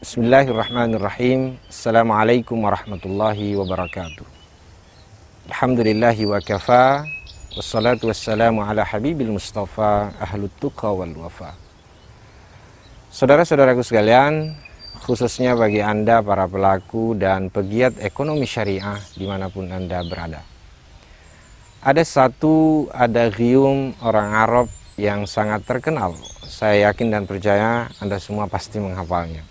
Bismillahirrahmanirrahim. Assalamualaikum warahmatullahi wabarakatuh. Alhamdulillahi wa kafa. Wassalatu wassalamu ala habibil mustafa ahlut tuqa wal wafa. Saudara-saudaraku sekalian, khususnya bagi Anda para pelaku dan pegiat ekonomi syariah dimanapun Anda berada. Ada satu adagium orang Arab yang sangat terkenal. Saya yakin dan percaya Anda semua pasti menghafalnya.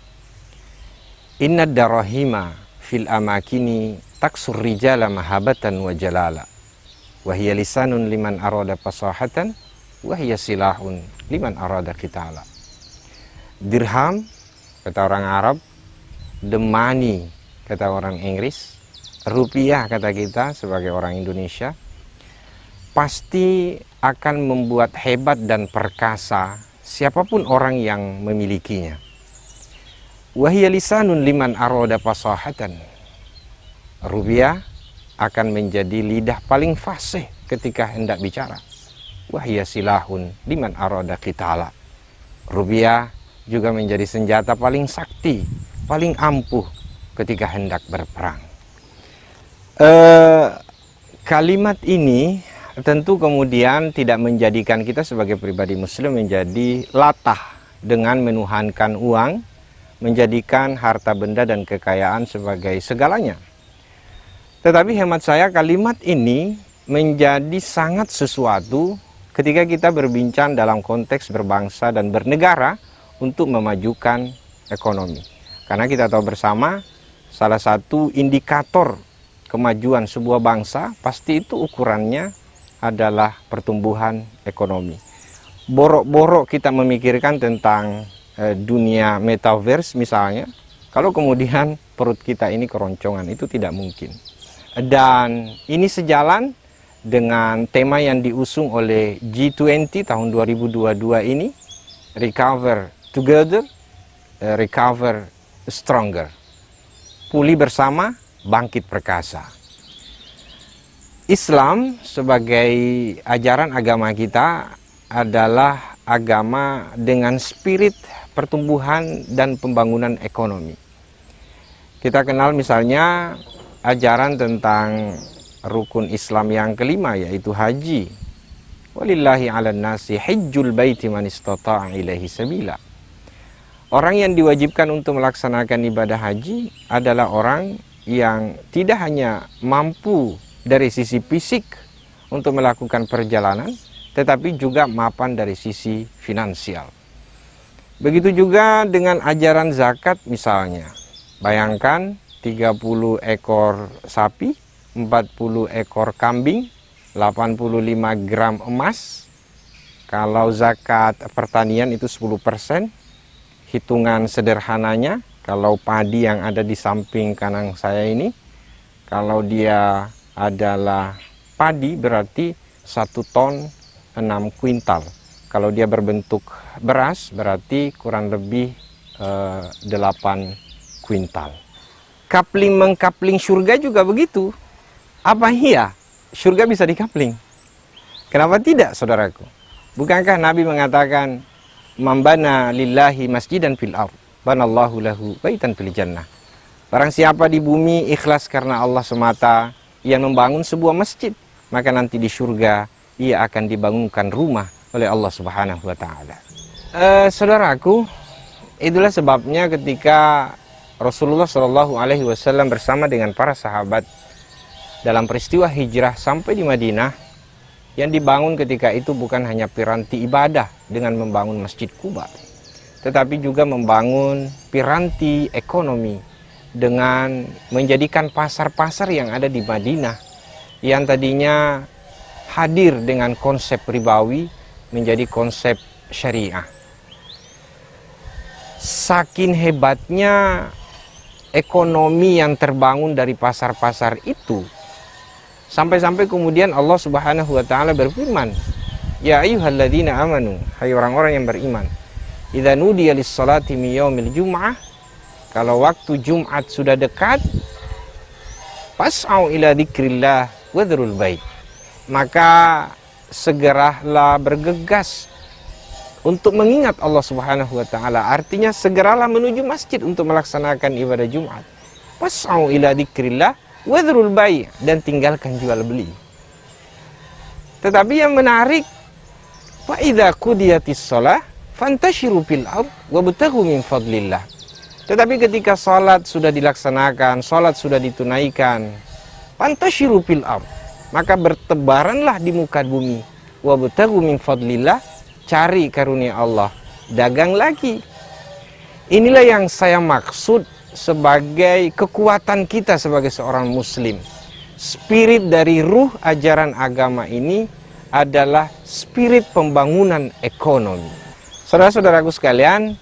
Inna darahima fil amakini taksur rijala mahabatan wa jalala. Wahia lisanun liman arada fasahatan. Wahia silahun liman arada qitala. Dirham, kata orang Arab. The money, kata orang Inggris. Rupiah, kata kita sebagai orang Indonesia. Pasti akan membuat hebat dan perkasa siapapun orang yang memilikinya. Wahia lisanun liman arada fasahatan. Rupiah akan menjadi lidah paling fasih ketika hendak bicara. Wahia silahun liman arada qitala. Rupiah juga menjadi senjata paling sakti, paling ampuh ketika hendak berperang. Kalimat ini tentu kemudian tidak menjadikan kita sebagai pribadi muslim menjadi latah dengan menuhankan uang, menjadikan harta benda dan kekayaan sebagai segalanya. Tetapi hemat saya kalimat ini menjadi sangat sesuatu ketika kita berbincang dalam konteks berbangsa dan bernegara untuk memajukan ekonomi. Karena kita tahu bersama salah satu indikator kemajuan sebuah bangsa pasti itu ukurannya adalah pertumbuhan ekonomi. Borok-borok kita memikirkan tentang dunia metaverse misalnya, kalau kemudian perut kita ini keroncongan, itu tidak mungkin. Dan ini sejalan dengan tema yang diusung oleh G20 tahun 2022 ini, Recover Together, Recover Stronger. Pulih bersama, bangkit perkasa. Islam sebagai ajaran agama kita adalah agama dengan spirit pertumbuhan dan pembangunan ekonomi. Kita kenal misalnya ajaran tentang rukun Islam yang kelima, yaitu haji. Walillahi 'alan nasi hajjul baiti man istata'a ilaihi sabila. Orang yang diwajibkan untuk melaksanakan ibadah haji adalah orang yang tidak hanya mampu dari sisi fisik untuk melakukan perjalanan, tetapi juga mapan dari sisi finansial. Begitu juga dengan ajaran zakat misalnya. Bayangkan 30 ekor sapi, 40 ekor kambing, 85 gram emas. Kalau zakat pertanian itu 10%. Hitungan sederhananya, kalau padi yang ada di samping kanan saya ini, kalau dia adalah padi berarti 1 ton 6 kuintal. Kalau dia berbentuk beras berarti kurang lebih 8 kuintal. Kapling mengkapling surga juga begitu. Apa iya? Surga bisa dikapling? Kenapa tidak, saudaraku? Bukankah Nabi mengatakan, "Mambana lillahi masjidan fil ardh, banallahu lahu baitan fil jannah." Barang siapa di bumi ikhlas karena Allah semata, ia membangun sebuah masjid, maka nanti di surga ia akan dibangunkan rumah oleh Allah Subhanahu wa taala. Saudaraku, itulah sebabnya ketika Rasulullah Shallallahu alaihi wasallam bersama dengan para sahabat dalam peristiwa hijrah sampai di Madinah, yang dibangun ketika itu bukan hanya piranti ibadah dengan membangun Masjid Quba, tetapi juga membangun piranti ekonomi dengan menjadikan pasar-pasar yang ada di Madinah yang tadinya hadir dengan konsep ribawi menjadi konsep syariah. Saking hebatnya ekonomi yang terbangun dari pasar-pasar itu, sampai-sampai kemudian Allah Subhanahu wa taala berfirman, "Ya ayyuhalladzina amanu," hai orang-orang yang beriman, "idza nudiya lis-salati min yaumil jum'ah," kalau waktu Jumat sudah dekat, "fas'au ila dzikrillah wa dzarul bait," maka segeralah bergegas untuk mengingat Allah Subhanahu wa taala. Artinya segeralah menuju masjid untuk melaksanakan ibadah Jumat. Fas'au ila dzikrillah wadhrul bai', dan tinggalkan jual beli. Tetapi yang menarik, fa idza qudiyatis shalah fantashiru fil ard wabtaghu min fadlillah. Tetapi ketika salat sudah dilaksanakan, salat sudah ditunaikan, fantashiru fil ard, maka bertebaranlah di muka bumi, wabtaghu min fadlillah, cari karunia Allah, dagang lagi. Inilah yang saya maksud sebagai kekuatan kita sebagai seorang muslim. Spirit dari ruh ajaran agama ini adalah spirit pembangunan ekonomi. Saudara-saudaraku sekalian,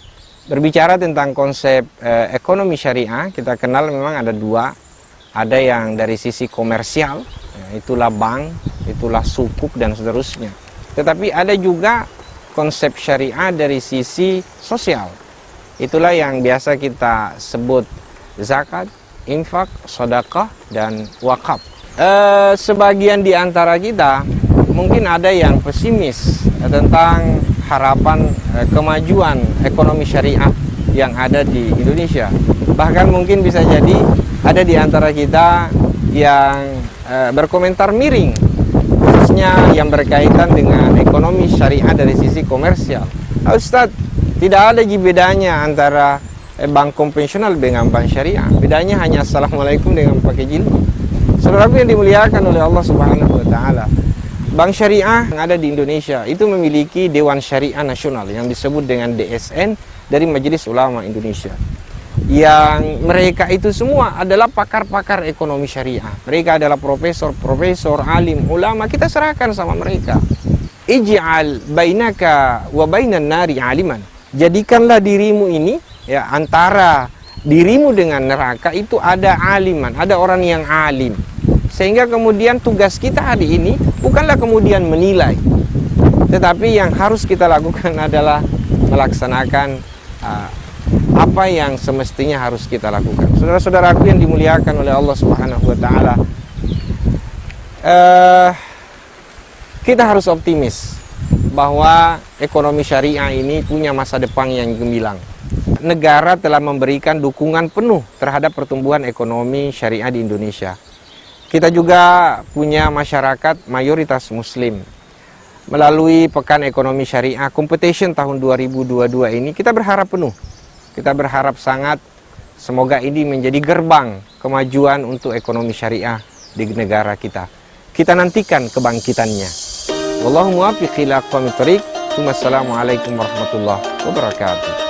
berbicara tentang konsep ekonomi syariah, kita kenal memang ada dua. Ada yang dari sisi komersial, itulah bank, itulah sukuk dan seterusnya. Tetapi ada juga konsep syariah dari sisi sosial. Itulah yang biasa kita sebut zakat, infak, sedekah, dan wakaf. Sebagian di antara kita mungkin ada yang pesimis tentang harapan kemajuan ekonomi syariah yang ada di Indonesia. Bahkan mungkin bisa jadi ada di antara kita yang berkomentar miring, khususnya yang berkaitan dengan ekonomi syariah dari sisi komersial. Ustadz, tidak ada bedanya antara bank konvensional dengan bank syariah. Bedanya hanya assalamualaikum dengan pakai jilbab. Saudaraku yang dimuliakan oleh Allah Subhanahu wa taala, bank syariah yang ada di Indonesia itu memiliki Dewan Syariah Nasional yang disebut dengan DSN dari Majelis Ulama Indonesia. Yang mereka itu semua adalah pakar-pakar ekonomi syariah. Mereka adalah profesor, alim, ulama. Kita serahkan sama mereka. Ij'al bainaka wa bainan nari aliman. Jadikanlah dirimu ini, ya, antara dirimu dengan neraka itu ada aliman, ada orang yang alim. Sehingga kemudian tugas kita hari ini bukanlah kemudian menilai, tetapi yang harus kita lakukan adalah melaksanakan apa yang semestinya harus kita lakukan. Saudara-saudaraku yang dimuliakan oleh Allah Subhanahu wa taala, kita harus optimis bahwa ekonomi syariah ini punya masa depan yang gemilang. Negara telah memberikan dukungan penuh terhadap pertumbuhan ekonomi syariah di Indonesia. Kita juga punya masyarakat mayoritas muslim. Melalui Pekan Ekonomi Syariah Competition tahun 2022 ini, kita berharap penuh. Kita berharap sangat semoga ini menjadi gerbang kemajuan untuk ekonomi syariah di negara kita. Kita nantikan kebangkitannya. Wallahu muwaffiq ila aqwamit thoriq. Wassalamualaikum warahmatullahi wabarakatuh.